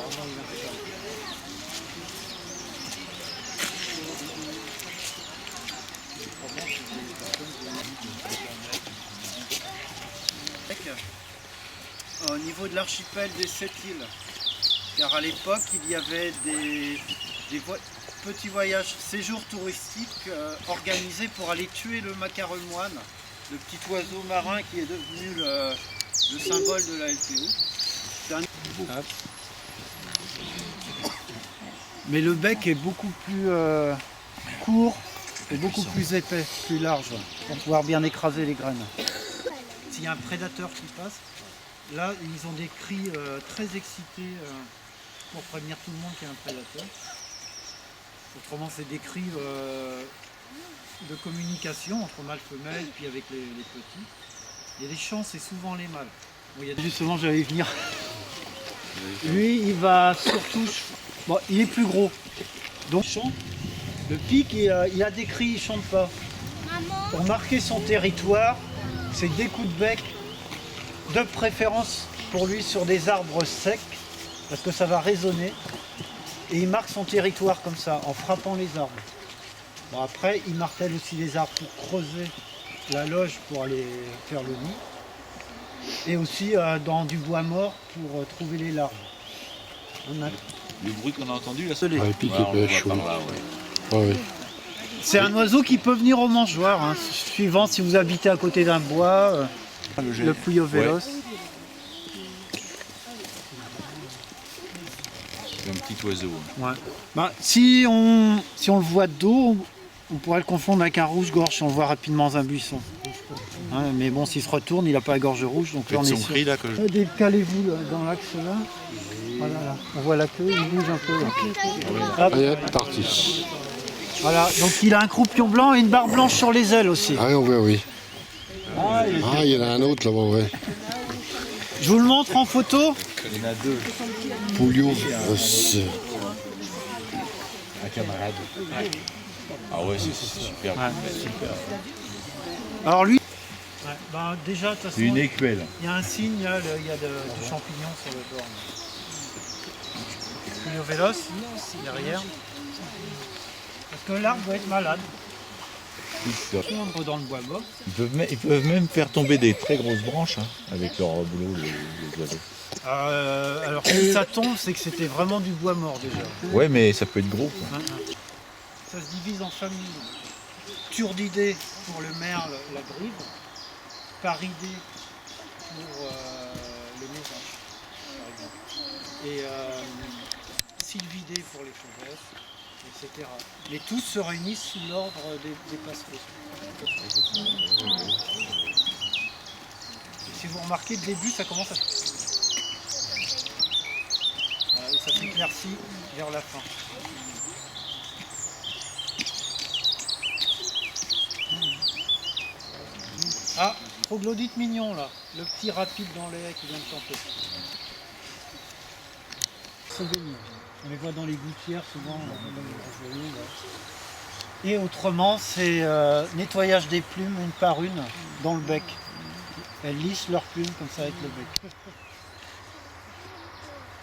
apparemment il installe. Au niveau de l'archipel des 7 îles, car à l'époque il y avait des petits voyages, séjours touristiques organisés pour aller tuer le macaron moine, le petit oiseau marin qui est devenu le symbole de la LPO. Mais le bec est beaucoup plus court et beaucoup plus épais, plus large, pour pouvoir bien écraser les graines. S'il y a un prédateur qui passe, là ils ont des cris très excités pour prévenir tout le monde qu'il y a un prédateur. Autrement c'est des cris de communication entre mâles et femelles, puis avec les petits. Il y a des chants, c'est souvent les mâles. Bon, justement j'allais y venir. Lui il va surtout... Bon, il est plus gros. Donc il chante. Le pic il a des cris, il ne chante pas. Pour marquer son territoire, c'est des coups de bec, de préférence pour lui sur des arbres secs, parce que ça va résonner. Et il marque son territoire comme ça, en frappant les arbres. Bon, après, il martèle aussi les arbres pour creuser la loge pour aller faire le nid. Et aussi dans du bois mort pour trouver les larves. Le bruit qu'on a entendu, là, c'est les... Le pic est chaud. Ouais. C'est un oiseau qui peut venir au mangeoir, hein, suivant si vous habitez à côté d'un bois. Le Puyovelos. Ouais. C'est un petit oiseau. Ouais. Bah, si on le voit de dos, on pourrait le confondre avec un rouge-gorge si on le voit rapidement dans un buisson. Hein, mais bon, s'il se retourne, il n'a pas la gorge rouge. Donc là, on est son sûr. cri, là, que je... Décalez-vous dans l'axe là. Voilà, là. On voit la queue, il bouge un peu. Là. Allez, parti. Voilà, donc il a un croupion blanc et une barre blanche sur les ailes aussi. Ah oui, on voit, oui. Ah, il y en a un autre là-bas, ouais. Je vous le montre en photo. Il y en a deux. Polio. Un camarade. Ouais. Ah ouais, c'est super. Ouais. Super. Alors lui, déjà, de toute façon, Une écuelle. il y a un signe, il y a du champignon sur le bord. Puyovelos, derrière. Parce que l'arbre doit être malade. Dans le bois mort. Ils peuvent même faire tomber des très grosses branches hein, avec leur boulot, les oiseaux. Alors si ça tombe, c'est que c'était vraiment du bois mort déjà. Ouais, mais ça peut être gros. Quoi. Ça se divise en familles. Turdidés pour le merle, la grive. Paridés pour le mésange, par exemple. Et sylvidés pour les fauves, etc. Mais tous se réunissent sous l'ordre des passereaux. Si vous remarquez, le début, ça commence à... Et ça s'éclaircit vers la fin. Ah, troglodyte mignon là, le petit rapide dans les haies qui vient de chanter. On les voit dans les gouttières souvent. Et autrement, c'est nettoyage des plumes une par une dans le bec. Elles lissent leurs plumes comme ça avec le bec.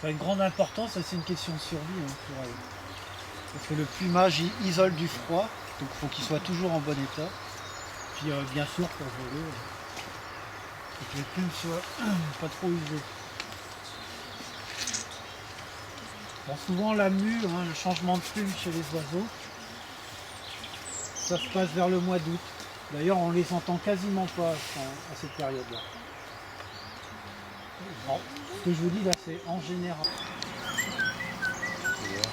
Ça a une grande importance, c'est une question de survie hein, pour elles. Parce que le plumage il isole du froid, donc il faut qu'il soit toujours en bon état. Puis bien sûr pour voler, et que les plumes soient pas trop usées. Bon, souvent la mue, hein, le changement de plume chez les oiseaux, ça se passe vers le mois d'août. D'ailleurs on les entend quasiment pas à cette période-là. Bon, ce que je vous dis là c'est en général.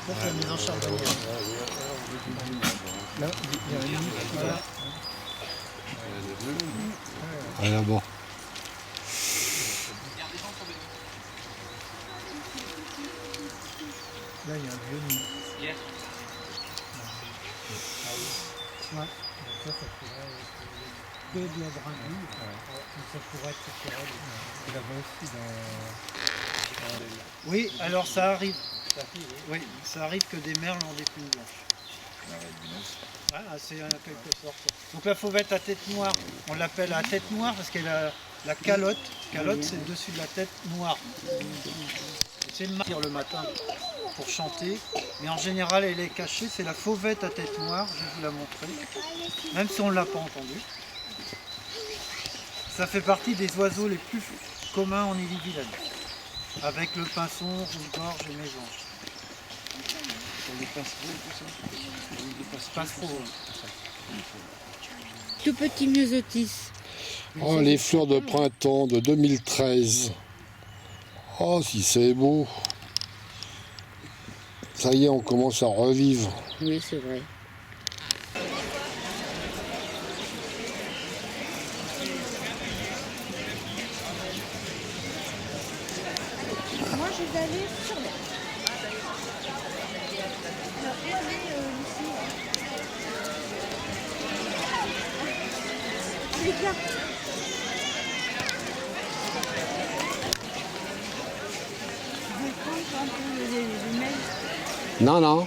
Ça c'est la maison charbonnière. Là, il y a une voilà. Voilà, bon. Là, il y a un vieux nid. Ouais. Donc ça pourrait être que de la brindille. Donc ça pourrait être sur elle. Là-bas aussi dans... Oui, alors ça arrive. Oui, ça arrive que des merles ont des plumes blanches. Voilà, c'est en quelque sorte. Donc la fauvette à tête noire, on l'appelle à tête noire parce qu'elle a la calotte. Calotte, c'est le dessus de la tête noire. C'est le matin pour chanter, mais en général elle est cachée. C'est la fauvette à tête noire, je vais vous la montrer, même si on ne l'a pas entendue. Ça fait partie des oiseaux les plus communs en Ille-et-Vilaine, avec le pinson, rouge-gorge et mésange. Les passereaux et tout ça. Les Passereaux. Tout petit myosotis. Oh, les fleurs de printemps de 2013. Oh, si c'est beau. Ça y est, on commence à revivre. Oui, c'est vrai. Moi, je vais aller sur l'air. Alors, Hervé, ici. C'est bien. Je vais prendre un peu les mails. Non, non.